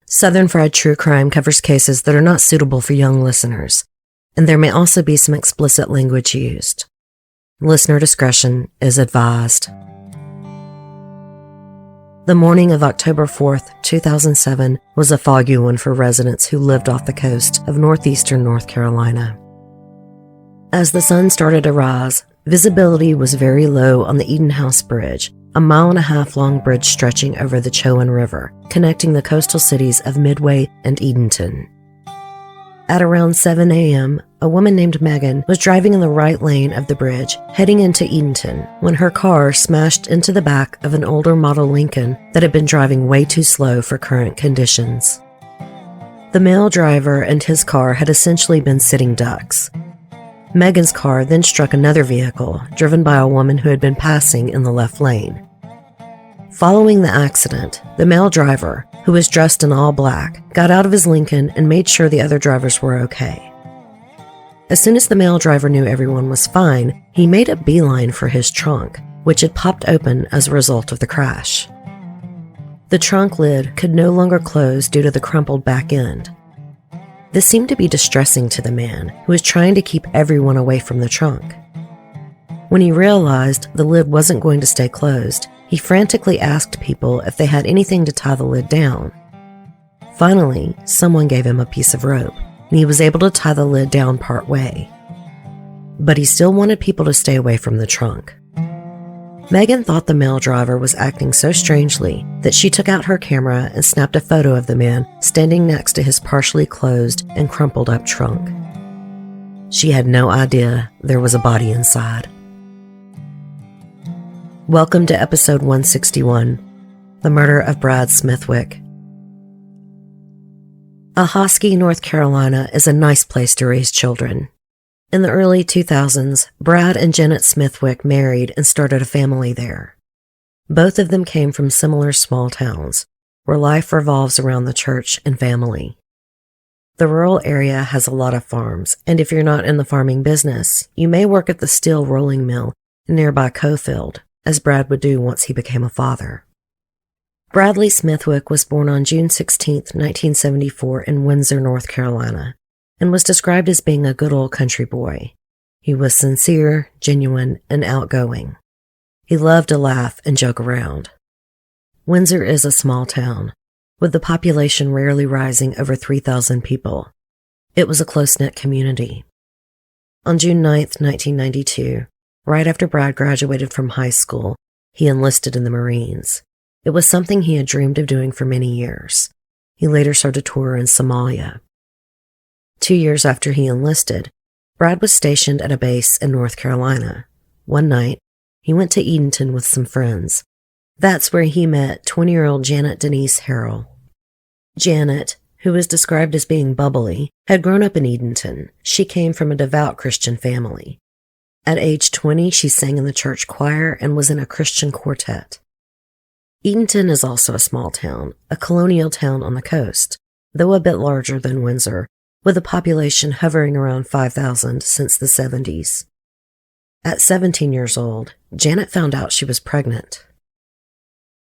Southern Fried True Crime covers cases that are not suitable for young listeners, and there may also be some explicit language used. Listener discretion is advised. The morning of October 4th, 2007 was a foggy one for residents who lived off the coast of northeastern North Carolina. As the sun started to rise, visibility was very low on the Eden House Bridge, a 1.5 mile long bridge stretching over the Chowan River, connecting the coastal cities of Midway and Edenton. At around 7 a.m., a woman named Megan was driving in the right lane of the bridge, heading into Edenton, when her car smashed into the back of an older model Lincoln that had been driving way too slow for current conditions. The male driver and his car had essentially been sitting ducks. Megan's car then struck another vehicle, driven by a woman who had been passing in the left lane. Following the accident, the male driver, who was dressed in all black, got out of his Lincoln and made sure the other drivers were okay. As soon as the male driver knew everyone was fine, he made a beeline for his trunk, which had popped open as a result of the crash. The trunk lid could no longer close due to the crumpled back end. This seemed to be distressing to the man, who was trying to keep everyone away from the trunk. When he realized the lid wasn't going to stay closed, he frantically asked people if they had anything to tie the lid down. Finally, someone gave him a piece of rope, and he was able to tie the lid down part way. But he still wanted people to stay away from the trunk. Megan thought the male driver was acting so strangely that she took out her camera and snapped a photo of the man standing next to his partially closed and crumpled up trunk. She had no idea there was a body inside. Welcome to episode 161, The Murder of Brad Smithwick. Ahoskie, North Carolina is a nice place to raise children. In the early 2000s, Brad and Janet Smithwick married and started a family there. Both of them came from similar small towns, where life revolves around the church and family. The rural area has a lot of farms, and if you're not in the farming business, you may work at the steel rolling mill in nearby Cofield, as Brad would do once he became a father. Bradley Smithwick was born on June 16, 1974 in Windsor, North Carolina, and was described as being a good old country boy. He was sincere, genuine, and outgoing. He loved to laugh and joke around. Windsor is a small town, with the population rarely rising over 3,000 people. It was a close-knit community. On June 9, 1992, right after Brad graduated from high school, he enlisted in the Marines. It was something he had dreamed of doing for many years. He later served a tour in Somalia. 2 years after he enlisted, Brad was stationed at a base in North Carolina. One night, he went to Edenton with some friends. That's where he met 20-year-old Janet Denise Harrell. Janet, who was described as being bubbly, had grown up in Edenton. She came from a devout Christian family. At age 20, she sang in the church choir and was in a Christian quartet. Edenton is also a small town, a colonial town on the coast, though a bit larger than Windsor, with a population hovering around 5,000 since the 70s. At 17 years old, Janet found out she was pregnant.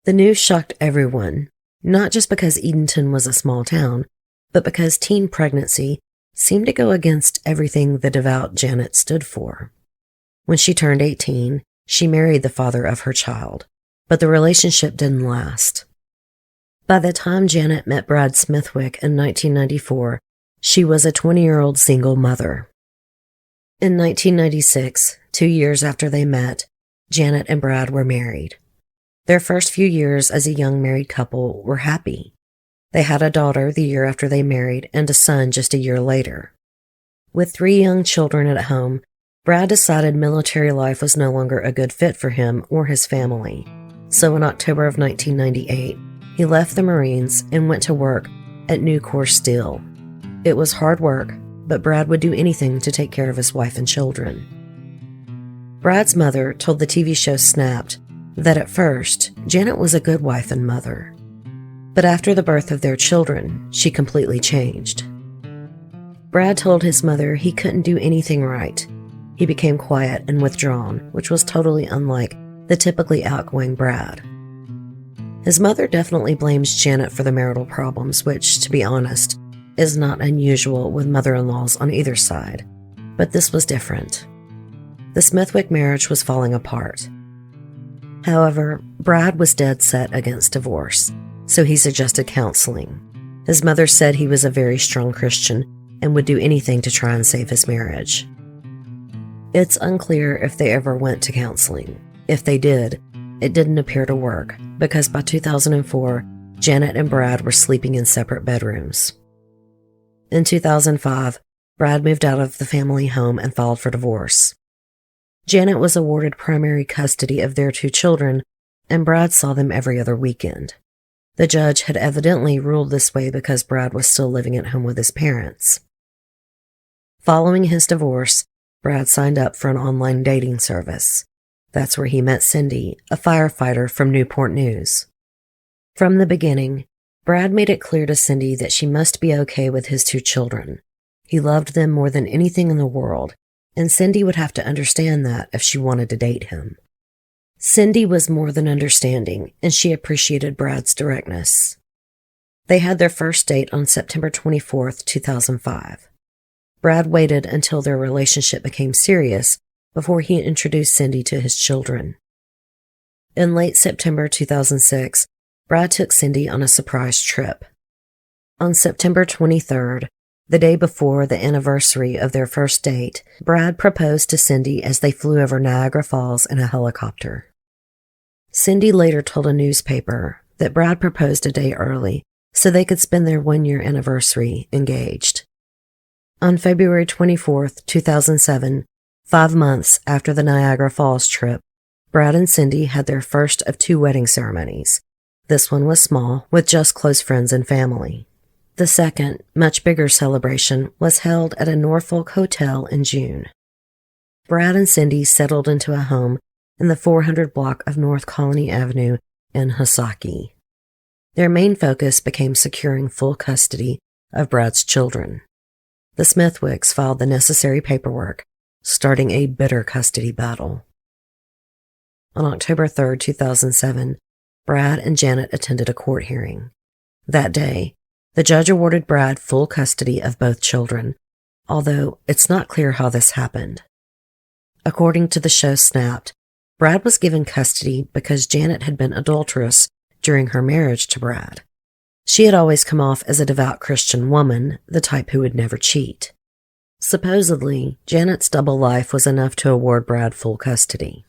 The news shocked everyone, not just because Edenton was a small town, but because teen pregnancy seemed to go against everything the devout Janet stood for. When she turned 18, she married the father of her child, but the relationship didn't last. By the time Janet met Brad Smithwick in 1994, she was a 20-year-old single mother. In 1996, 2 years after they met, Janet and Brad were married. Their first few years as a young married couple were happy. They had a daughter the year after they married and a son just a year later. With 3 young children at home, Brad decided military life was no longer a good fit for him or his family. So in October of 1998, he left the Marines and went to work at Nucor Steel. It was hard work, but Brad would do anything to take care of his wife and children. Brad's mother told the TV show Snapped that at first, Janet was a good wife and mother. But after the birth of their children, she completely changed. Brad told his mother he couldn't do anything right. He became quiet and withdrawn, which was totally unlike the typically outgoing Brad. His mother definitely blames Janet for the marital problems, which, to be honest, is not unusual with mother-in-laws on either side. But this was different. The Smithwick marriage was falling apart. However, Brad was dead set against divorce, so he suggested counseling. His mother said he was a very strong Christian and would do anything to try and save his marriage. It's unclear if they ever went to counseling. If they did, it didn't appear to work, because by 2004, Janet and Brad were sleeping in separate bedrooms. In 2005, Brad moved out of the family home and filed for divorce. Janet was awarded primary custody of their 2 children, and Brad saw them every other weekend. The judge had evidently ruled this way because Brad was still living at home with his parents. Following his divorce, Brad signed up for an online dating service. That's where he met Cindy, a firefighter from Newport News. From the beginning, Brad made it clear to Cindy that she must be okay with his 2 children. He loved them more than anything in the world, and Cindy would have to understand that if she wanted to date him. Cindy was more than understanding, and she appreciated Brad's directness. They had their first date on September 24th, 2005. Brad waited until their relationship became serious before he introduced Cindy to his children. In late September 2006, Brad took Cindy on a surprise trip. On September 23rd, the day before the anniversary of their first date, Brad proposed to Cindy as they flew over Niagara Falls in a helicopter. Cindy later told a newspaper that Brad proposed a day early so they could spend their 1-year anniversary engaged. On February 24th, 2007, 5 months after the Niagara Falls trip, Brad and Cindy had their first of 2 wedding ceremonies. This one was small, with just close friends and family. The second, much bigger celebration was held at a Norfolk hotel in June. Brad and Cindy settled into a home in the 400 block of North Colony Avenue in Hosaki. Their main focus became securing full custody of Brad's children. The Smithwicks filed the necessary paperwork, starting a bitter custody battle. On October 3rd, 2007, Brad and Janet attended a court hearing. That day, the judge awarded Brad full custody of both children, although it's not clear how this happened. According to the show Snapped, Brad was given custody because Janet had been adulterous during her marriage to Brad. She had always come off as a devout Christian woman, the type who would never cheat. Supposedly, Janet's double life was enough to award Brad full custody.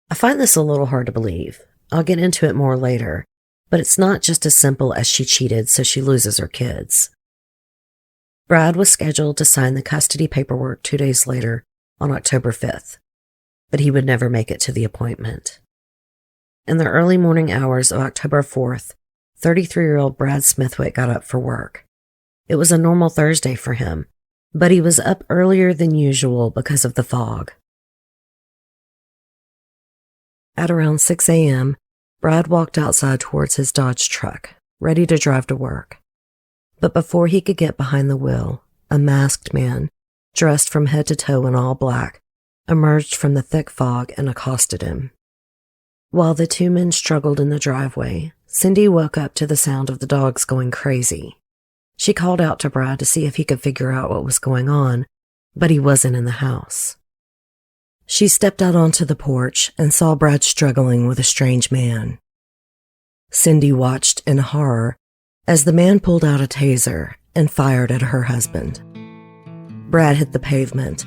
I find this a little hard to believe. I'll get into it more later, but it's not just as simple as she cheated so she loses her kids. Brad was scheduled to sign the custody paperwork 2 days later on October 5th, but he would never make it to the appointment. In the early morning hours of October 4th, 33-year-old Brad Smithwick got up for work. It was a normal Thursday for him, but he was up earlier than usual because of the fog. At around 6 a.m., Brad walked outside towards his Dodge truck, ready to drive to work. But before he could get behind the wheel, a masked man, dressed from head to toe in all black, emerged from the thick fog and accosted him. While the 2 men struggled in the driveway, Cindy woke up to the sound of the dogs going crazy. She called out to Brad to see if he could figure out what was going on, but he wasn't in the house. She stepped out onto the porch and saw Brad struggling with a strange man. Cindy watched in horror as the man pulled out a taser and fired at her husband. Brad hit the pavement,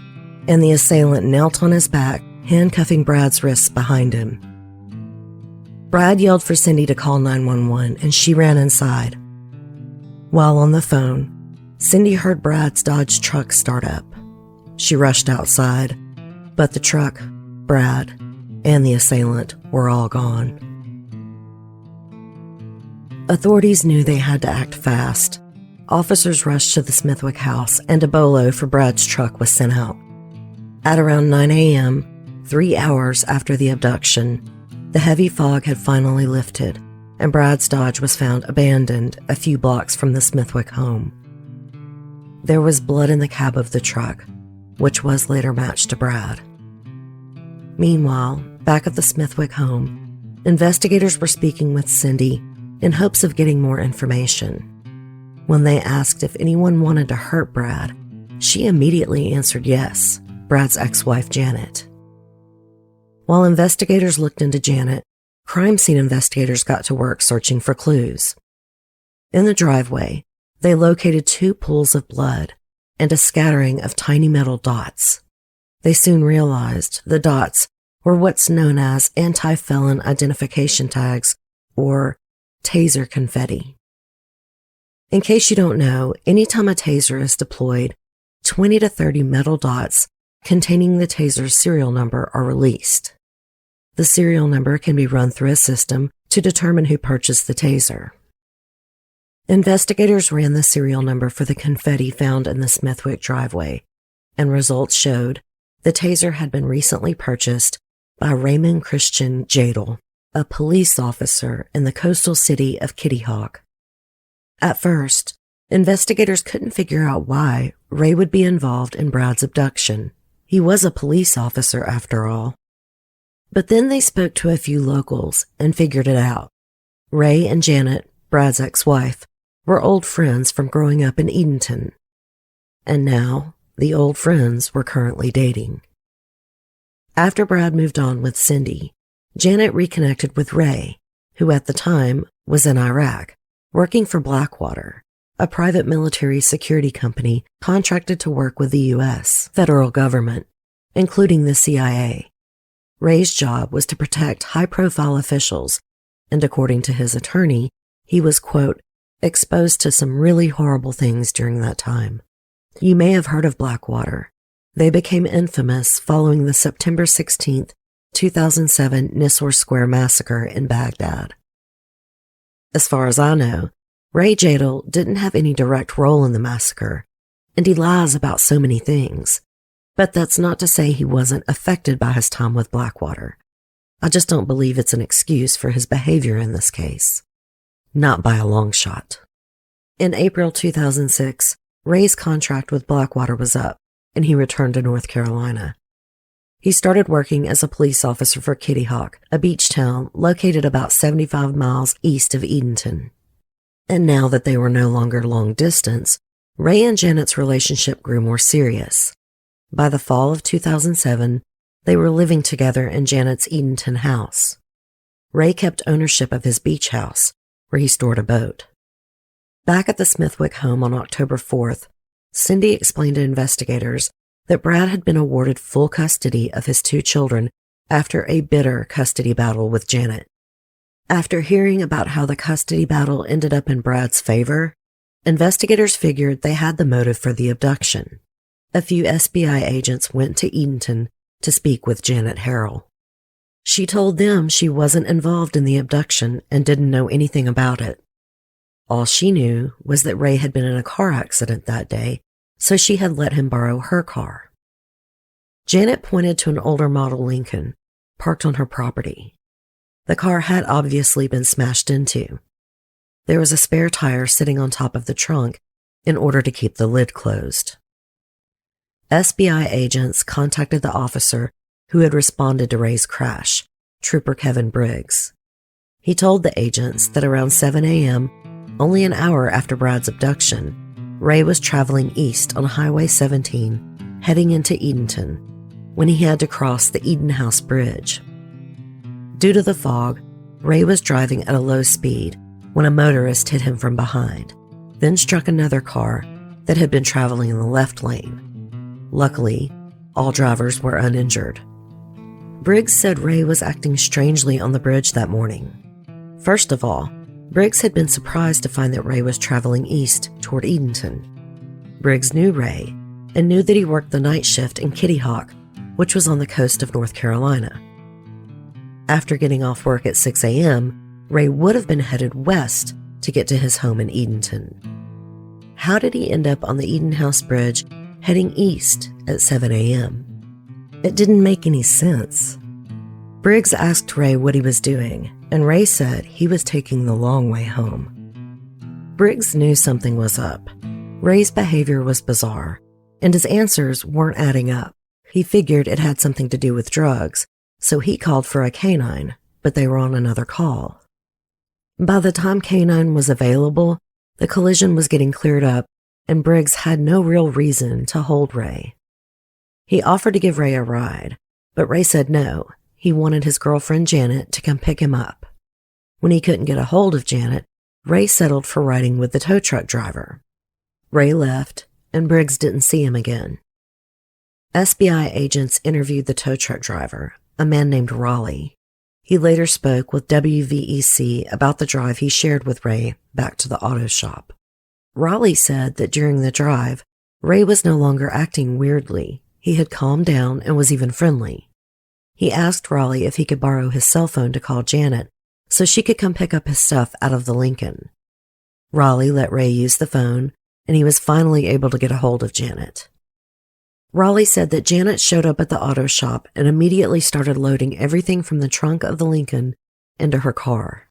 and the assailant knelt on his back, handcuffing Brad's wrists behind him. Brad yelled for Cindy to call 911, and she ran inside. While on the phone, Cindy heard Brad's Dodge truck start up. She rushed outside, but the truck, Brad, and the assailant were all gone. Authorities knew they had to act fast. Officers rushed to the Smithwick house, and a bolo for Brad's truck was sent out. At around 9 a.m., 3 hours after the abduction, the heavy fog had finally lifted, and Brad's Dodge was found abandoned a few blocks from the Smithwick home. There was blood in the cab of the truck, which was later matched to Brad. Meanwhile, back at the Smithwick home, Investigators were speaking with Cindy in hopes of getting more information. When they asked if anyone wanted to hurt Brad, she immediately answered yes, Brad's ex-wife Janet. While investigators looked into Janet, crime scene investigators got to work searching for clues. In the driveway, they located 2 pools of blood and a scattering of tiny metal dots. They soon realized the dots were what's known as anti-felon identification tags, or taser confetti. In case you don't know, anytime a taser is deployed, 20 to 30 metal dots containing the taser's serial number are released. The serial number can be run through a system to determine who purchased the taser. Investigators ran the serial number for the confetti found in the Smithwick driveway, and results showed the taser had been recently purchased by Raymond Christian Jadel, a police officer in the coastal city of Kitty Hawk. At first, investigators couldn't figure out why Ray would be involved in Brad's abduction. He was a police officer after all. But then they spoke to a few locals and figured it out. Ray and Janet, Brad's ex-wife, were old friends from growing up in Edenton. And now, the old friends were currently dating. After Brad moved on with Cindy, Janet reconnected with Ray, who at the time was in Iraq, working for Blackwater, a private military security company contracted to work with the U.S. federal government, including the CIA. Ray's job was to protect high-profile officials, and according to his attorney, he was, quote, exposed to some really horrible things during that time. You may have heard of Blackwater. They became infamous following the September 16, 2007 Nisour Square massacre in Baghdad. As far as I know, Ray Jadel didn't have any direct role in the massacre, and he lies about so many things. But that's not to say he wasn't affected by his time with Blackwater. I just don't believe it's an excuse for his behavior in this case. Not by a long shot. In April 2006, Ray's contract with Blackwater was up, and he returned to North Carolina. He started working as a police officer for Kitty Hawk, a beach town located about 75 miles east of Edenton. And now that they were no longer long distance, Ray and Janet's relationship grew more serious. By the fall of 2007, they were living together in Janet's Edenton house. Ray kept ownership of his beach house, where he stored a boat. Back at the Smithwick home on October 4th, Cindy explained to investigators that Brad had been awarded full custody of his 2 children after a bitter custody battle with Janet. After hearing about how the custody battle ended up in Brad's favor, investigators figured they had the motive for the abduction. A few SBI agents went to Edenton to speak with Janet Harrell. She told them she wasn't involved in the abduction and didn't know anything about it. All she knew was that Ray had been in a car accident that day, so she had let him borrow her car. Janet pointed to an older model Lincoln, parked on her property. The car had obviously been smashed into. There was a spare tire sitting on top of the trunk in order to keep the lid closed. SBI agents contacted the officer who had responded to Ray's crash, Trooper Kevin Briggs. He told the agents that around 7 a.m., only an hour after Brad's abduction, Ray was traveling east on Highway 17, heading into Edenton, when he had to cross the Eden House Bridge. Due to the fog, Ray was driving at a low speed when a motorist hit him from behind, then struck another car that had been traveling in the left lane. Luckily, all drivers were uninjured. Briggs said Ray was acting strangely on the bridge that morning. First of all, Briggs had been surprised to find that Ray was traveling east toward Edenton. Briggs knew Ray and knew that he worked the night shift in Kitty Hawk, which was on the coast of North Carolina. After getting off work at 6 a.m., Ray would have been headed west to get to his home in Edenton. How did he end up on the Eden House Bridge heading east at 7 a.m.? It didn't make any sense. Briggs asked Ray what he was doing, and Ray said he was taking the long way home. Briggs knew something was up. Ray's behavior was bizarre, and his answers weren't adding up. He figured it had something to do with drugs, so he called for a canine, but they were on another call. By the time K9 was available, the collision was getting cleared up, and Briggs had no real reason to hold Ray. He offered to give Ray a ride, but Ray said no. He wanted his girlfriend Janet to come pick him up. When he couldn't get a hold of Janet, Ray settled for riding with the tow truck driver. Ray left, and Briggs didn't see him again. SBI agents interviewed the tow truck driver, a man named Raleigh. He later spoke with WVEC about the drive he shared with Ray back to the auto shop. Raleigh said that during the drive, Ray was no longer acting weirdly. He had calmed down and was even friendly. He asked Raleigh if he could borrow his cell phone to call Janet so she could come pick up his stuff out of the Lincoln. Raleigh let Ray use the phone, and he was finally able to get a hold of Janet. Raleigh said that Janet showed up at the auto shop and immediately started loading everything from the trunk of the Lincoln into her car.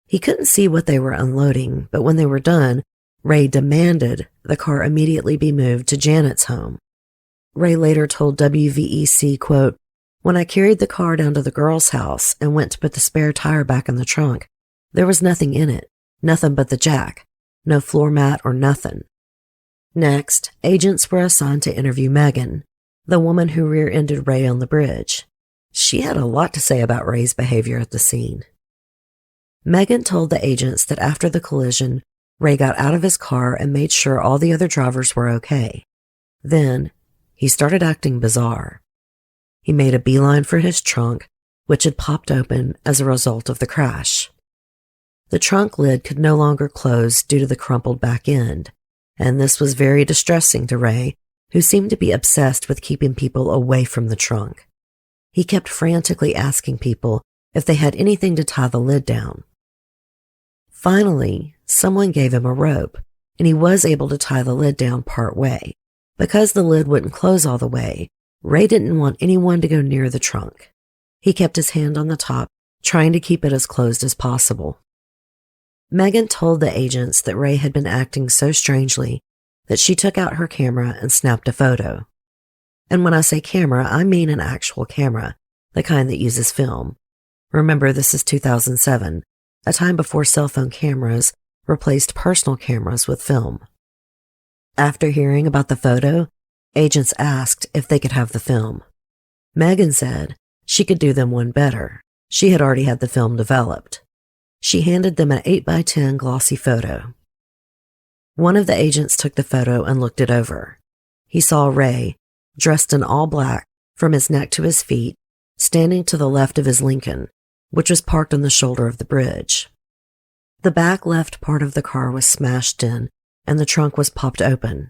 He couldn't see what they were unloading, but when they were done, Ray demanded the car immediately be moved to Janet's home. Ray later told WVEC, quote, "When I carried the car down to the girl's house and went to put the spare tire back in the trunk, there was nothing in it, nothing but the jack, no floor mat or nothing." Next, agents were assigned to interview Megan, the woman who rear-ended Ray on the bridge. She had a lot to say about Ray's behavior at the scene. Megan told the agents that after the collision, Ray got out of his car and made sure all the other drivers were okay. Then, he started acting bizarre. He made a beeline for his trunk, which had popped open as a result of the crash. The trunk lid could no longer close due to the crumpled back end, and this was very distressing to Ray, who seemed to be obsessed with keeping people away from the trunk. He kept frantically asking people if they had anything to tie the lid down. Finally, someone gave him a rope, and he was able to tie the lid down part way. Because the lid wouldn't close all the way, Ray didn't want anyone to go near the trunk. He kept his hand on the top, trying to keep it as closed as possible. Megan told the agents that Ray had been acting so strangely that she took out her camera and snapped a photo. And when I say camera, I mean an actual camera, the kind that uses film. Remember, this is 2007, a time before cell phone cameras replaced personal cameras with film. After hearing about the photo, agents asked if they could have the film. Megan said she could do them one better. She had already had the film developed. She handed them an 8x10 glossy photo. One of the agents took the photo and looked it over. He saw Ray, dressed in all black from his neck to his feet, standing to the left of his Lincoln, which was parked on the shoulder of the bridge. The back left part of the car was smashed in, and the trunk was popped open.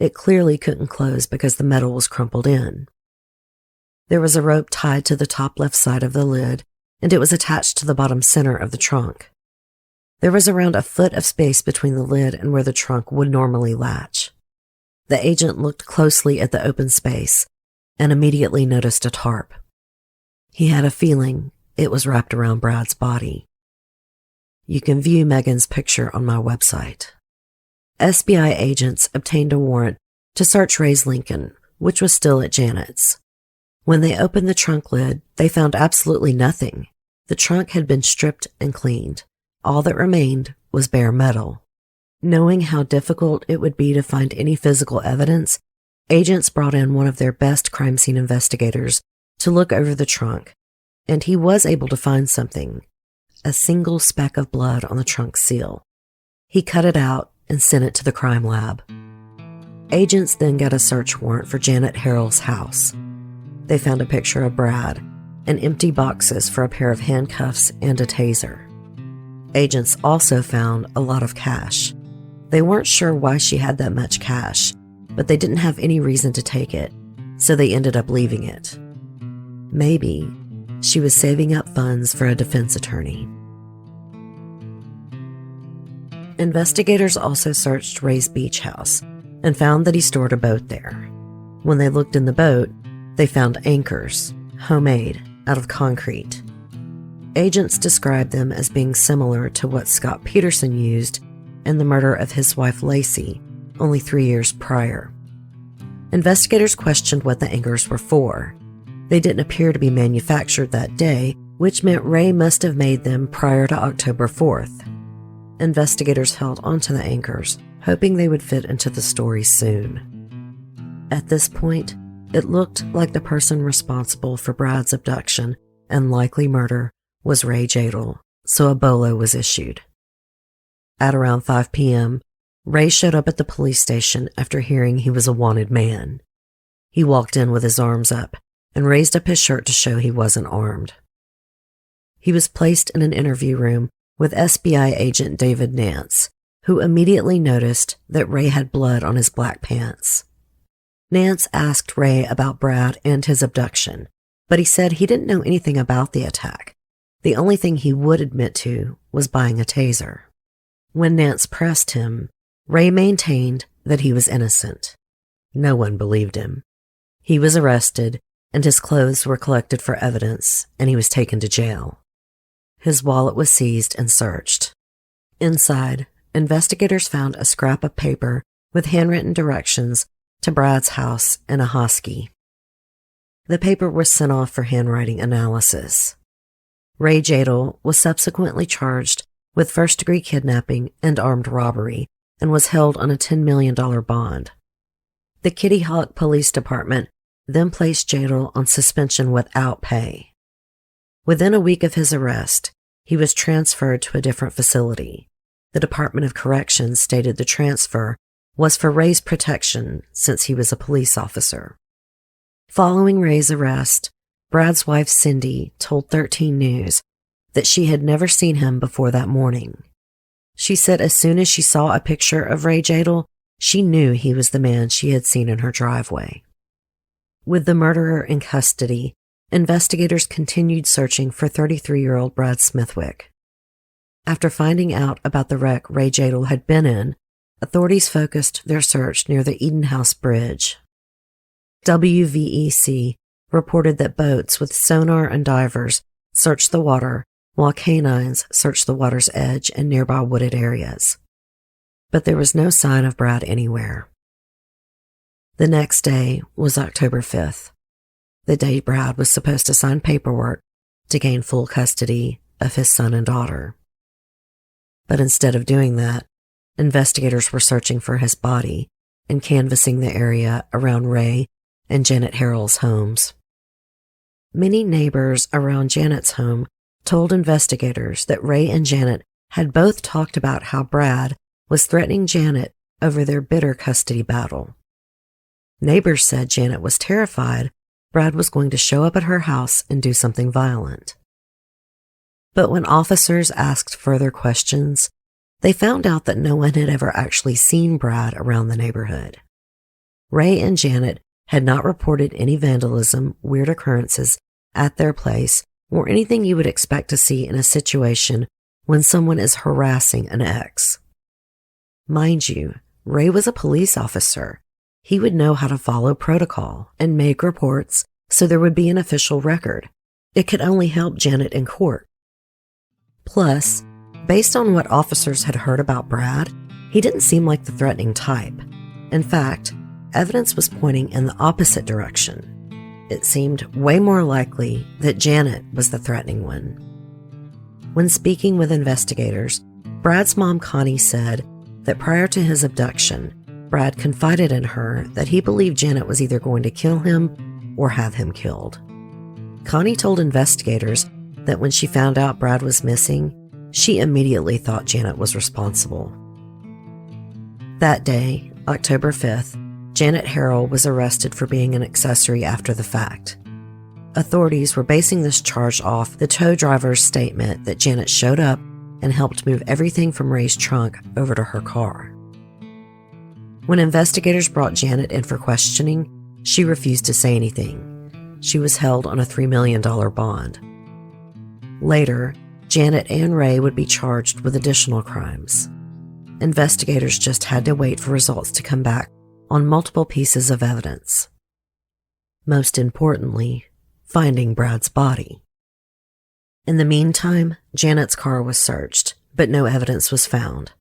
It clearly couldn't close because the metal was crumpled in. There was a rope tied to the top left side of the lid, and it was attached to the bottom center of the trunk. There was around a foot of space between the lid and where the trunk would normally latch. The agent looked closely at the open space and immediately noticed a tarp. He had a feeling it was wrapped around Brad's body. You can view Megan's picture on my website. SBI agents obtained a warrant to search Ray's Lincoln, which was still at Janet's. When they opened the trunk lid, they found absolutely nothing. The trunk had been stripped and cleaned. All that remained was bare metal. Knowing how difficult it would be to find any physical evidence, agents brought in one of their best crime scene investigators to look over the trunk, and he was able to find something, a single speck of blood on the trunk seal. He cut it out and sent it to the crime lab. Agents then got a search warrant for Janet Harrell's house. They found a picture of Brad and empty boxes for a pair of handcuffs and a taser. Agents also found a lot of cash. They weren't sure why she had that much cash, but they didn't have any reason to take it, so they ended up leaving it. Maybe she was saving up funds for a defense attorney. Investigators also searched Ray's beach house and found that he stored a boat there. When they looked in the boat, they found anchors, homemade, out of concrete. Agents described them as being similar to what Scott Peterson used in the murder of his wife Lacey only 3 years prior. Investigators questioned what the anchors were for. They didn't appear to be manufactured that day, which meant Ray must have made them prior to October 4th. Investigators held onto the anchors, hoping they would fit into the story soon. At this point, it looked like the person responsible for Brad's abduction and likely murder was Ray Jadel, so a BOLO was issued. At around 5 p.m., Ray showed up at the police station after hearing he was a wanted man. He walked in with his arms up and raised up his shirt to show he wasn't armed. He was placed in an interview room with SBI agent David Nance, who immediately noticed that Ray had blood on his black pants. Nance asked Ray about Brad and his abduction, but he said he didn't know anything about the attack. The only thing he would admit to was buying a taser. When Nance pressed him, Ray maintained that he was innocent. No one believed him. He was arrested, and his clothes were collected for evidence, and he was taken to jail. His wallet was seized and searched. Inside, investigators found a scrap of paper with handwritten directions to Brad's house in Ahoskie. The paper was sent off for handwriting analysis. Ray Jadel was subsequently charged with first-degree kidnapping and armed robbery and was held on a $10 million bond. The Kitty Hawk Police Department then placed Jadel on suspension without pay. Within a week of his arrest, he was transferred to a different facility. The Department of Corrections stated the transfer was for Ray's protection since he was a police officer. Following Ray's arrest, Brad's wife Cindy told 13 News that she had never seen him before that morning. She said as soon as she saw a picture of Ray Jadel, she knew he was the man she had seen in her driveway. With the murderer in custody, investigators continued searching for 33-year-old Brad Smithwick. After finding out about the wreck Ray Jadel had been in, authorities focused their search near the Eden House Bridge. WVEC reported that boats with sonar and divers searched the water, while canines searched the water's edge and nearby wooded areas. But there was no sign of Brad anywhere. The next day was October 5th, the day Brad was supposed to sign paperwork to gain full custody of his son and daughter. But instead of doing that, investigators were searching for his body and canvassing the area around Ray and Janet Harrell's homes. Many neighbors around Janet's home told investigators that Ray and Janet had both talked about how Brad was threatening Janet over their bitter custody battle. Neighbors said Janet was terrified Brad was going to show up at her house and do something violent. But when officers asked further questions, they found out that no one had ever actually seen Brad around the neighborhood. Ray and Janet had not reported any vandalism, weird occurrences at their place, or anything you would expect to see in a situation when someone is harassing an ex. Mind you, Ray was a police officer. He would know how to follow protocol and make reports so there would be an official record. It could only help Janet in court. Plus, based on what officers had heard about Brad, he didn't seem like the threatening type. In fact, evidence was pointing in the opposite direction. It seemed way more likely that Janet was the threatening one. When speaking with investigators, Brad's mom Connie said that prior to his abduction, Brad confided in her that he believed Janet was either going to kill him or have him killed. Connie told investigators that when she found out Brad was missing, she immediately thought Janet was responsible. That day, October 5th, Janet Harrell was arrested for being an accessory after the fact. Authorities were basing this charge off the tow driver's statement that Janet showed up and helped move everything from Ray's trunk over to her car. When investigators brought Janet in for questioning, she refused to say anything. She was held on a $3 million bond. Later, Janet and Ray would be charged with additional crimes. Investigators just had to wait for results to come back on multiple pieces of evidence. Most importantly, finding Brad's body. In the meantime, Janet's car was searched, but no evidence was found.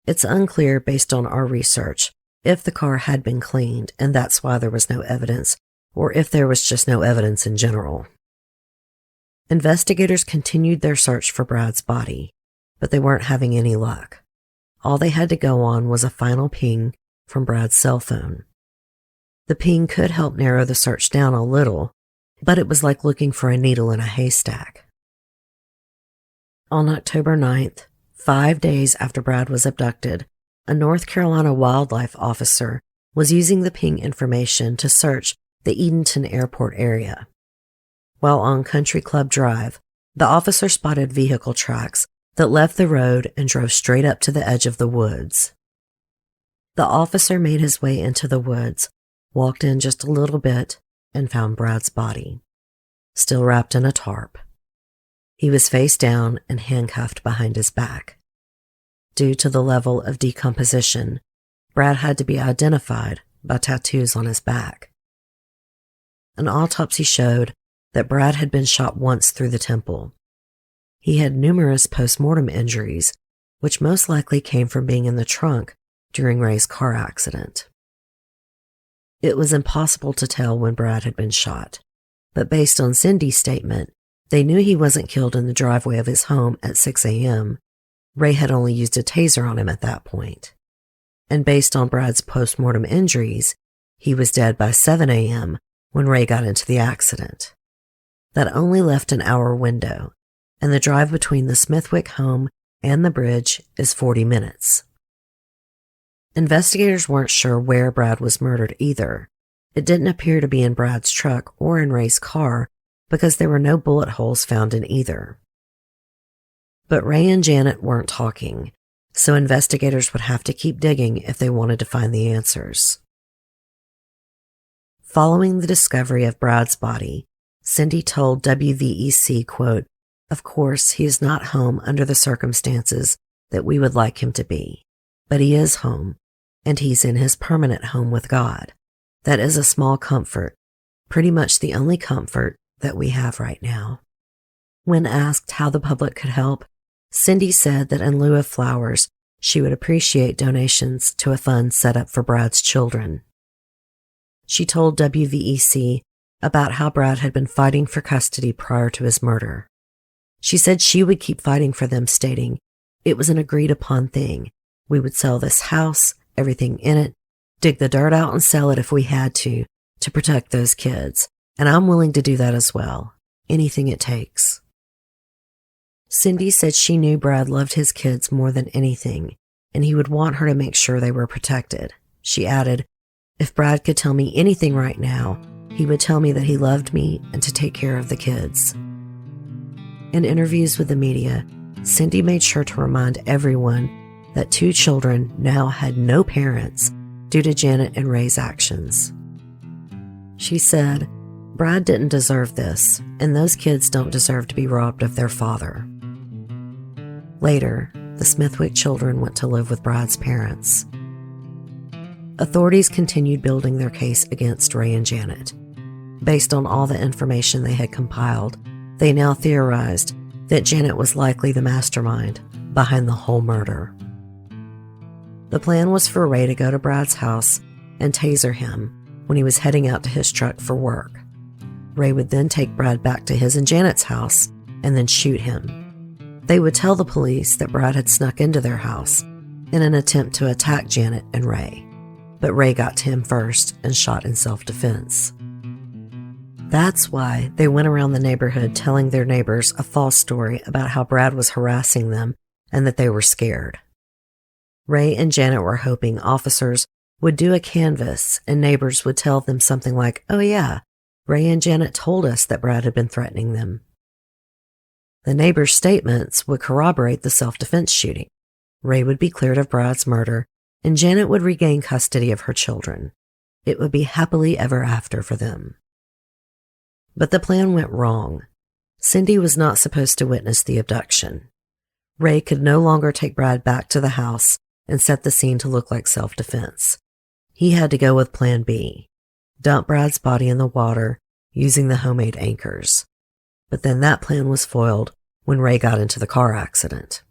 It's unclear based on our research if the car had been cleaned and that's why there was no evidence, or if there was just no evidence in general. Investigators continued their search for Brad's body, but they weren't having any luck. All they had to go on was a final ping from Brad's cell phone. The ping could help narrow the search down a little, but it was like looking for a needle in a haystack. On October 9th, 5 days after Brad was abducted, a North Carolina wildlife officer was using the ping information to search the Edenton Airport area. While on Country Club Drive, the officer spotted vehicle tracks that left the road and drove straight up to the edge of the woods. The officer made his way into the woods, walked in just a little bit, and found Brad's body, still wrapped in a tarp. He was face down and handcuffed behind his back. Due to the level of decomposition, Brad had to be identified by tattoos on his back. An autopsy showed that Brad had been shot once through the temple. He had numerous post-mortem injuries, which most likely came from being in the trunk during Ray's car accident. It was impossible to tell when Brad had been shot, but based on Cindy's statement, they knew he wasn't killed in the driveway of his home at 6 a.m. Ray had only used a taser on him at that point. And based on Brad's post-mortem injuries, he was dead by 7 a.m. when Ray got into the accident. That only left an hour window, and the drive between the Smithwick home and the bridge is 40 minutes. Investigators weren't sure where Brad was murdered either. It didn't appear to be in Brad's truck or in Ray's car because there were no bullet holes found in either. But Ray and Janet weren't talking, so investigators would have to keep digging if they wanted to find the answers. Following the discovery of Brad's body, Cindy told WVEC, quote, "Of course, he is not home under the circumstances that we would like him to be, but he is home, and he's in his permanent home with God. That is a small comfort, pretty much the only comfort that we have right now." When asked how the public could help, Cindy said that in lieu of flowers, she would appreciate donations to a fund set up for Brad's children. She told WVEC about how Brad had been fighting for custody prior to his murder. She said she would keep fighting for them, stating, "It was an agreed upon thing. We would sell this house, everything in it, dig the dirt out and sell it if we had to protect those kids. And I'm willing to do that as well. Anything it takes." Cindy said she knew Brad loved his kids more than anything, and he would want her to make sure they were protected. She added, "If Brad could tell me anything right now, he would tell me that he loved me and to take care of the kids." In interviews with the media, Cindy made sure to remind everyone that 2 children now had no parents due to Janet and Ray's actions. She said, "Brad didn't deserve this, and those kids don't deserve to be robbed of their father." Later, the Smithwick children went to live with Brad's parents. Authorities continued building their case against Ray and Janet. Based on all the information they had compiled, they now theorized that Janet was likely the mastermind behind the whole murder. The plan was for Ray to go to Brad's house and taser him when he was heading out to his truck for work. Ray would then take Brad back to his and Janet's house and then shoot him. They would tell the police that Brad had snuck into their house in an attempt to attack Janet and Ray, but Ray got to him first and shot in self-defense. That's why they went around the neighborhood telling their neighbors a false story about how Brad was harassing them and that they were scared. Ray and Janet were hoping officers would do a canvass and neighbors would tell them something like, "Oh yeah, Ray and Janet told us that Brad had been threatening them." The neighbors' statements would corroborate the self-defense shooting. Ray would be cleared of Brad's murder, and Janet would regain custody of her children. It would be happily ever after for them. But the plan went wrong. Cindy was not supposed to witness the abduction. Ray could no longer take Brad back to the house and set the scene to look like self-defense. He had to go with Plan B, dump Brad's body in the water using the homemade anchors. But then that plan was foiled when Ray got into the car accident.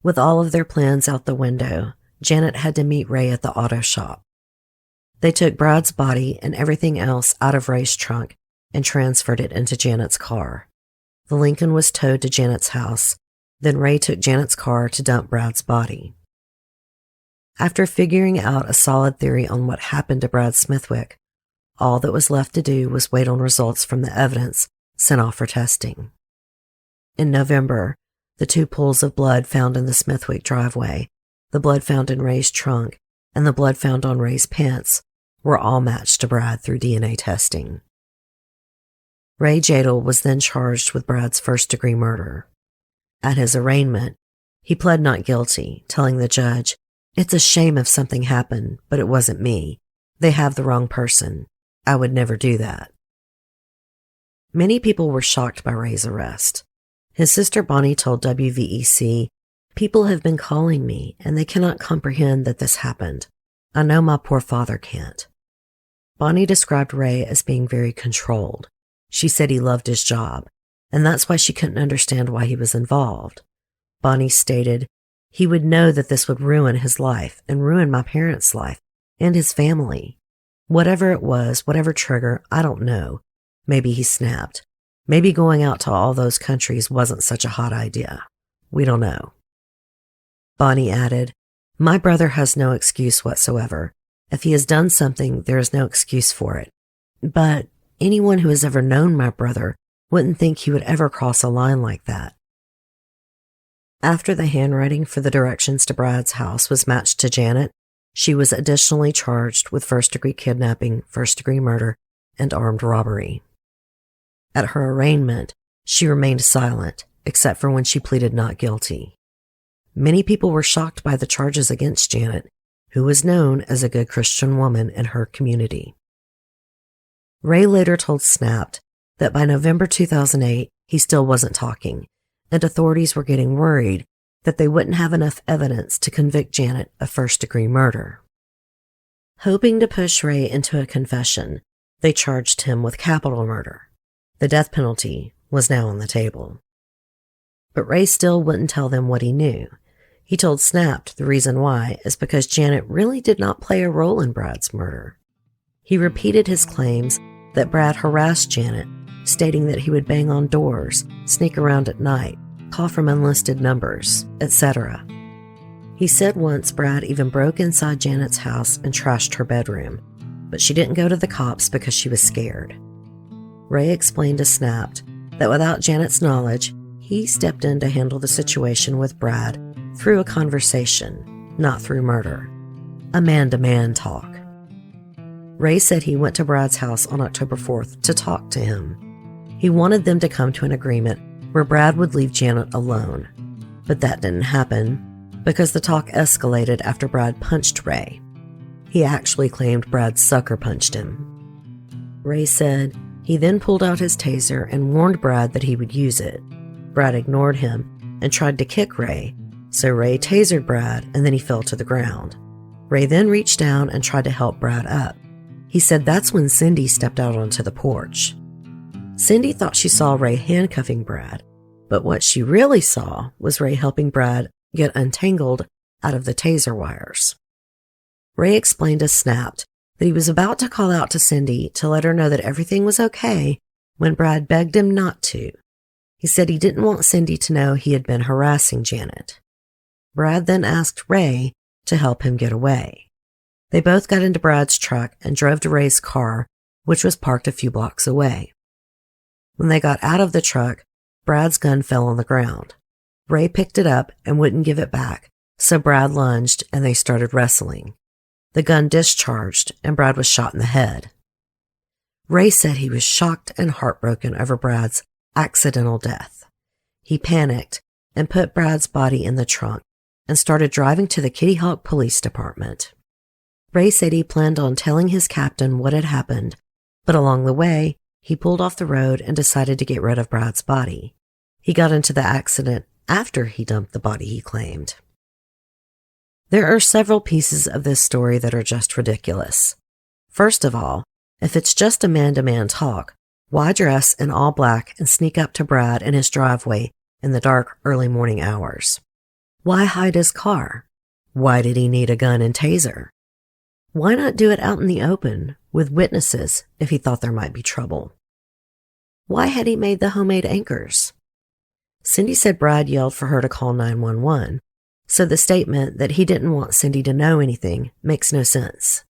With all of their plans out the window, Janet had to meet Ray at the auto shop. They took Brad's body and everything else out of Ray's trunk and transferred it into Janet's car. The Lincoln was towed to Janet's house. Then Ray took Janet's car to dump Brad's body. After figuring out a solid theory on what happened to Brad Smithwick, all that was left to do was wait on results from the evidence sent off for testing. In November, the 2 pools of blood found in the Smithwick driveway, the blood found in Ray's trunk, and the blood found on Ray's pants were all matched to Brad through DNA testing. Ray Jadel was then charged with Brad's first-degree murder. At his arraignment, he pled not guilty, telling the judge, "It's a shame if something happened, but it wasn't me. They have the wrong person. I would never do that." Many people were shocked by Ray's arrest. His sister Bonnie told WVEC, "People have been calling me, and they cannot comprehend that this happened. I know my poor father can't." Bonnie described Ray as being very controlled. She said he loved his job, and that's why she couldn't understand why he was involved. Bonnie stated, "He would know that this would ruin his life and ruin my parents' life and his family. Whatever it was, whatever trigger, I don't know. Maybe he snapped. Maybe going out to all those countries wasn't such a hot idea. We don't know." Bonnie added, "My brother has no excuse whatsoever. If he has done something, there is no excuse for it. But anyone who has ever known my brother wouldn't think he would ever cross a line like that." After the handwriting for the directions to Brad's house was matched to Janet, she was additionally charged with first-degree kidnapping, first-degree murder, and armed robbery. At her arraignment, she remained silent, except for when she pleaded not guilty. Many people were shocked by the charges against Janet, who was known as a good Christian woman in her community. Ray later told Snapped that by November 2008, he still wasn't talking, and authorities were getting worried that they wouldn't have enough evidence to convict Janet of first-degree murder. Hoping to push Ray into a confession, they charged him with capital murder. The death penalty was now on the table. But Ray still wouldn't tell them what he knew. He told Snapped the reason why is because Janet really did not play a role in Brad's murder. He repeated his claims that Brad harassed Janet, stating that he would bang on doors, sneak around at night, call from unlisted numbers, etc. He said once Brad even broke inside Janet's house and trashed her bedroom, but she didn't go to the cops because she was scared. Ray explained to Snapped that without Janet's knowledge, he stepped in to handle the situation with Brad through a conversation, not through murder. A man-to-man talk. Ray said he went to Brad's house on October 4th to talk to him. He wanted them to come to an agreement where Brad would leave Janet alone. But that didn't happen because the talk escalated after Brad punched Ray. He actually claimed Brad sucker punched him. Ray said he then pulled out his taser and warned Brad that he would use it. Brad ignored him and tried to kick Ray, so Ray tasered Brad and then he fell to the ground. Ray then reached down and tried to help Brad up. He said that's when Cindy stepped out onto the porch. Cindy thought she saw Ray handcuffing Brad, but what she really saw was Ray helping Brad get untangled out of the taser wires. Ray explained to Snapped that he was about to call out to Cindy to let her know that everything was okay when Brad begged him not to. He said he didn't want Cindy to know he had been harassing Janet. Brad then asked Ray to help him get away. They both got into Brad's truck and drove to Ray's car, which was parked a few blocks away. When they got out of the truck, Brad's gun fell on the ground. Ray picked it up and wouldn't give it back, so Brad lunged and they started wrestling. The gun discharged and Brad was shot in the head. Ray said he was shocked and heartbroken over Brad's accidental death. He panicked and put Brad's body in the trunk and started driving to the Kitty Hawk Police Department. Ray said he planned on telling his captain what had happened, but along the way, he pulled off the road and decided to get rid of Brad's body. He got into the accident after he dumped the body, he claimed. There are several pieces of this story that are just ridiculous. First of all, if it's just a man-to-man talk, why dress in all black and sneak up to Brad in his driveway in the dark, early morning hours? Why hide his car? Why did he need a gun and taser? Why not do it out in the open with witnesses if he thought there might be trouble? Why had he made the homemade anchors? Cindy said Brad yelled for her to call 911, so the statement that he didn't want Cindy to know anything makes no sense.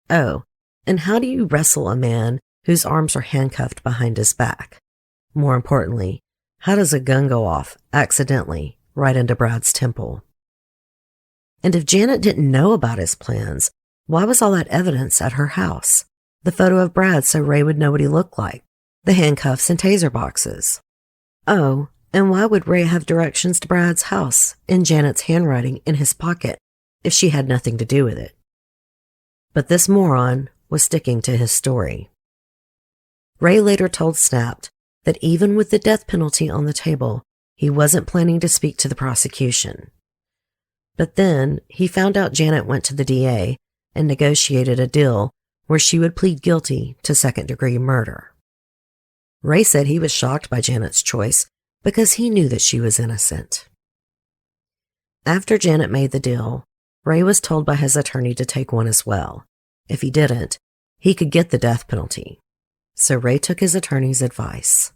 Oh, and how do you wrestle a man whose arms are handcuffed behind his back? More importantly, how does a gun go off, accidentally, right into Brad's temple? And if Janet didn't know about his plans, why was all that evidence at her house? The photo of Brad so Ray would know what he looked like, the handcuffs and taser boxes. Oh, and why would Ray have directions to Brad's house in Janet's handwriting in his pocket if she had nothing to do with it? But this moron was sticking to his story. Ray later told Snapped that even with the death penalty on the table, he wasn't planning to speak to the prosecution. But then he found out Janet went to the DA and negotiated a deal where she would plead guilty to second-degree murder. Ray said he was shocked by Janet's choice because he knew that she was innocent. After Janet made the deal, Ray was told by his attorney to take one as well. If he didn't, he could get the death penalty. So Ray took his attorney's advice.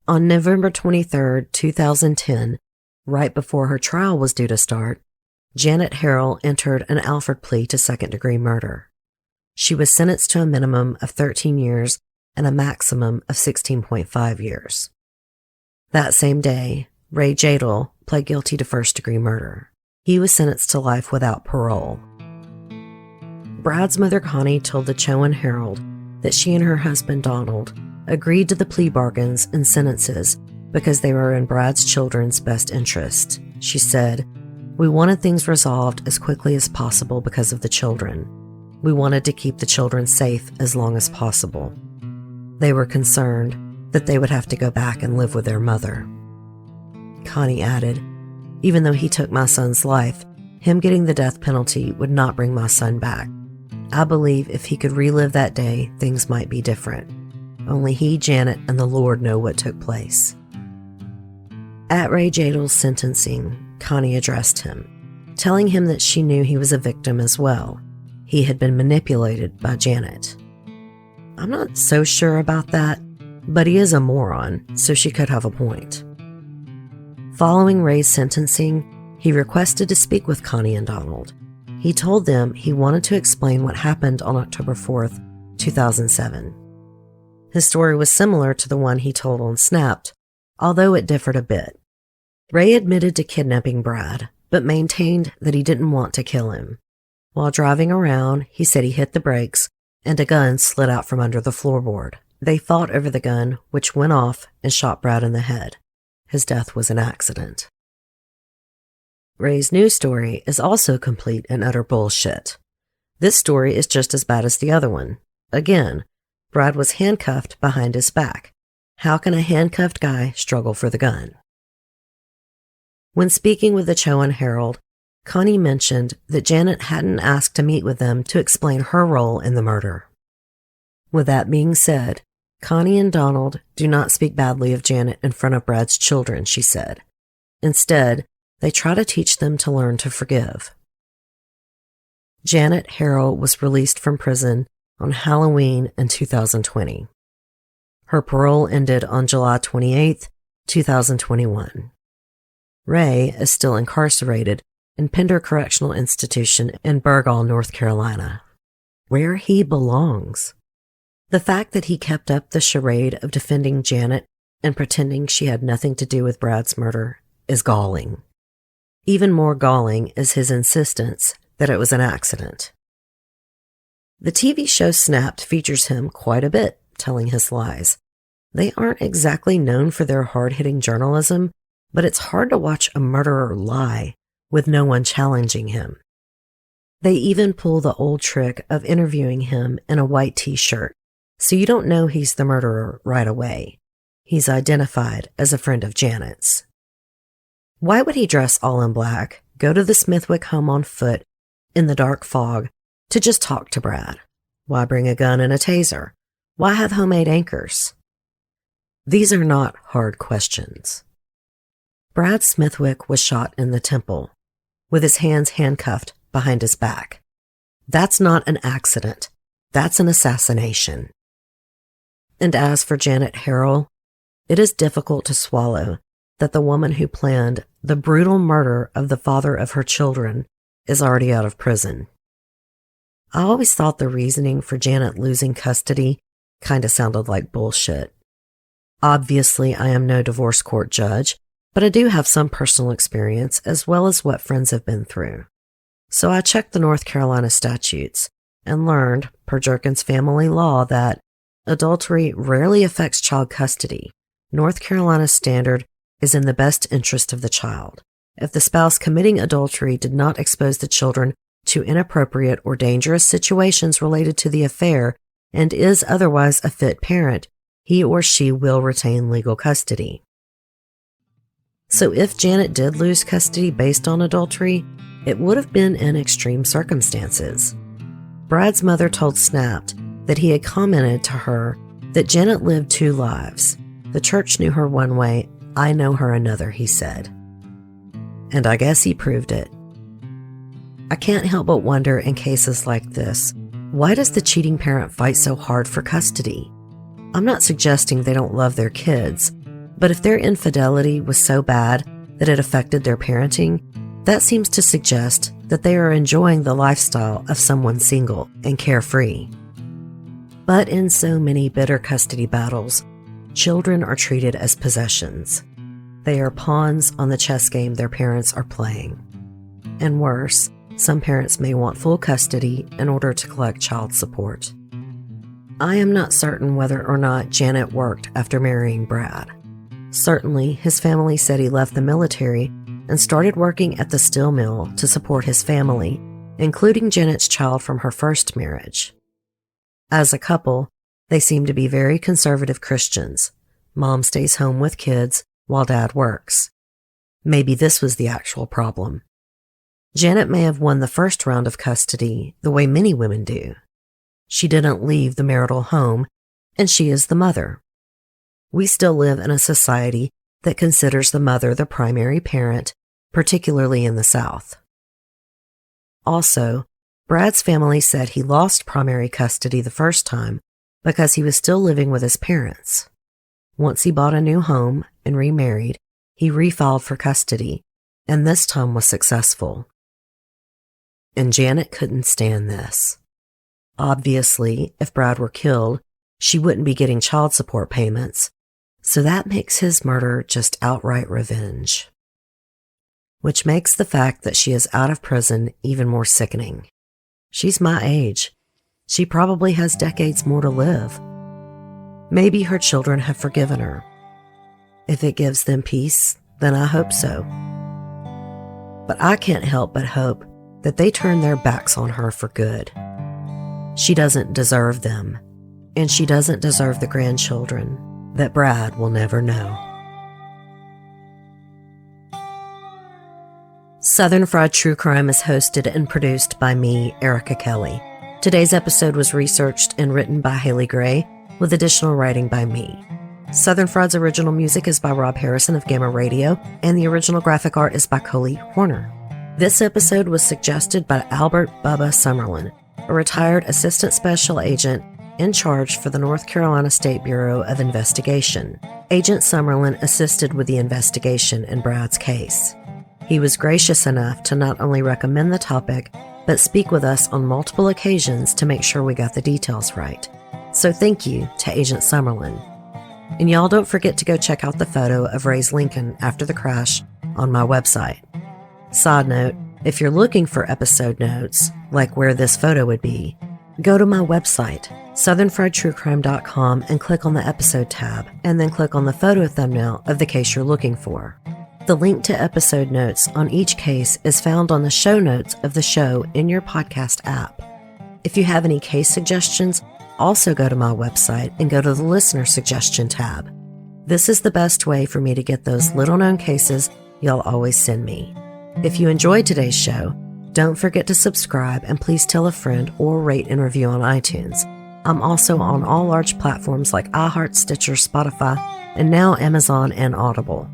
On November 23, 2010, right before her trial was due to start, Janet Harrell entered an Alford plea to second-degree murder. She was sentenced to a minimum of 13 years and a maximum of 16.5 years. That same day, Ray Jadel pled guilty to first-degree murder. He was sentenced to life without parole. Brad's mother Connie told the Chowan Herald that she and her husband Donald agreed to the plea bargains and sentences because they were in Brad's children's best interest. She said, "We wanted things resolved as quickly as possible because of the children. We wanted to keep the children safe as long as possible. They were concerned that they would have to go back and live with their mother." Connie added, "Even though he took my son's life, him getting the death penalty would not bring my son back. I believe if he could relive that day, things might be different. Only he, Janet, and the Lord know what took place." At Ray Jadel's sentencing, Connie addressed him, telling him that she knew he was a victim as well. He had been manipulated by Janet. "I'm not so sure about that, but he is a moron, so she could have a point." Following Ray's sentencing, he requested to speak with Connie and Donald. He told them he wanted to explain what happened on October 4th, 2007. His story was similar to the one he told on Snapped, although it differed a bit. Ray admitted to kidnapping Brad, but maintained that he didn't want to kill him. While driving around, he said he hit the brakes and a gun slid out from under the floorboard. They fought over the gun, which went off and shot Brad in the head. His death was an accident. Ray's new story is also complete and utter bullshit. This story is just as bad as the other one. Again, Brad was handcuffed behind his back. How can a handcuffed guy struggle for the gun? When speaking with the Chowan Herald, Connie mentioned that Janet hadn't asked to meet with them to explain her role in the murder. With that being said, Connie and Donald do not speak badly of Janet in front of Brad's children, she said. Instead, they try to teach them to learn to forgive. Janet Harrell was released from prison on Halloween in 2020. Her parole ended on July 28, 2021. Ray is still incarcerated in Pender Correctional Institution in Burgall, North Carolina, where he belongs. The fact that he kept up the charade of defending Janet and pretending she had nothing to do with Brad's murder is galling. Even more galling is his insistence that it was an accident. The TV show Snapped features him quite a bit, telling his lies. They aren't exactly known for their hard-hitting journalism, but it's hard to watch a murderer lie with no one challenging him. They even pull the old trick of interviewing him in a white t-shirt, so you don't know he's the murderer right away. He's identified as a friend of Janet's. Why would he dress all in black, go to the Smithwick home on foot, in the dark fog, to just talk to Brad? Why bring a gun and a taser? Why have homemade anchors? These are not hard questions. Brad Smithwick was shot in the temple, with his hands handcuffed behind his back. That's not an accident. That's an assassination. And as for Janet Harrell, it is difficult to swallow that the woman who planned the brutal murder of the father of her children is already out of prison. I always thought the reasoning for Janet losing custody kind of sounded like bullshit. Obviously, I am no divorce court judge, but I do have some personal experience as well as what friends have been through. So I checked the North Carolina statutes and learned, per Jerkins family law, that adultery rarely affects child custody. North Carolina's standard is in the best interest of the child. If the spouse committing adultery did not expose the children to inappropriate or dangerous situations related to the affair and is otherwise a fit parent, he or she will retain legal custody. So if Janet did lose custody based on adultery, it would have been in extreme circumstances. Brad's mother told Snapped that he had commented to her that Janet lived two lives. The church knew her one way, I know her another, he said. And I guess he proved it. I can't help but wonder in cases like this, why does the cheating parent fight so hard for custody? I'm not suggesting they don't love their kids, but if their infidelity was so bad that it affected their parenting, that seems to suggest that they are enjoying the lifestyle of someone single and carefree. But in so many bitter custody battles, children are treated as possessions. They are pawns on the chess game their parents are playing. And worse, some parents may want full custody in order to collect child support. I am not certain whether or not Janet worked after marrying Brad. Certainly, his family said he left the military and started working at the steel mill to support his family, including Janet's child from her first marriage. As a couple, they seem to be very conservative Christians. Mom stays home with kids while Dad works. Maybe this was the actual problem. Janet may have won the first round of custody the way many women do. She didn't leave the marital home, and she is the mother. We still live in a society that considers the mother the primary parent, particularly in the South. Also, Brad's family said he lost primary custody the first time because he was still living with his parents. Once he bought a new home and remarried, he refiled for custody, and this time was successful. And Janet couldn't stand this. Obviously, if Brad were killed, she wouldn't be getting child support payments, so that makes his murder just outright revenge. Which makes the fact that she is out of prison even more sickening. She's my age. She probably has decades more to live. Maybe her children have forgiven her. If it gives them peace, then I hope so. But I can't help but hope that they turn their backs on her for good. She doesn't deserve them, and she doesn't deserve the grandchildren that Brad will never know. Southern Fried True Crime is hosted and produced by me, Erica Kelley. Today's episode was researched and written by Haley Gray, with additional writing by me. Southern Fried's original music is by Rob Harrison of Gamma Radio, and the original graphic art is by Coley Horner. This episode was suggested by Albert Bubba Summerlin, a retired assistant special agent in charge for the North Carolina State Bureau of Investigation. Agent Summerlin assisted with the investigation in Brad's case. He was gracious enough to not only recommend the topic, but speak with us on multiple occasions to make sure we got the details right. So thank you to Agent Summerlin. And y'all don't forget to go check out the photo of Ray's Lincoln after the crash on my website. Side note, if you're looking for episode notes, like where this photo would be, go to my website, southernfriedtruecrime.com, and click on the episode tab, and then click on the photo thumbnail of the case you're looking for. The link to episode notes on each case is found on the show notes of the show in your podcast app. If you have any case suggestions, also go to my website and go to the listener suggestion tab. This is the best way for me to get those little-known cases y'all always send me. If you enjoyed today's show, don't forget to subscribe and please tell a friend or rate and review on iTunes. I'm also on all large platforms like iHeart, Stitcher, Spotify, and now Amazon and Audible.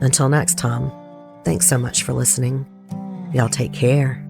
Until next time, thanks so much for listening. Y'all take care.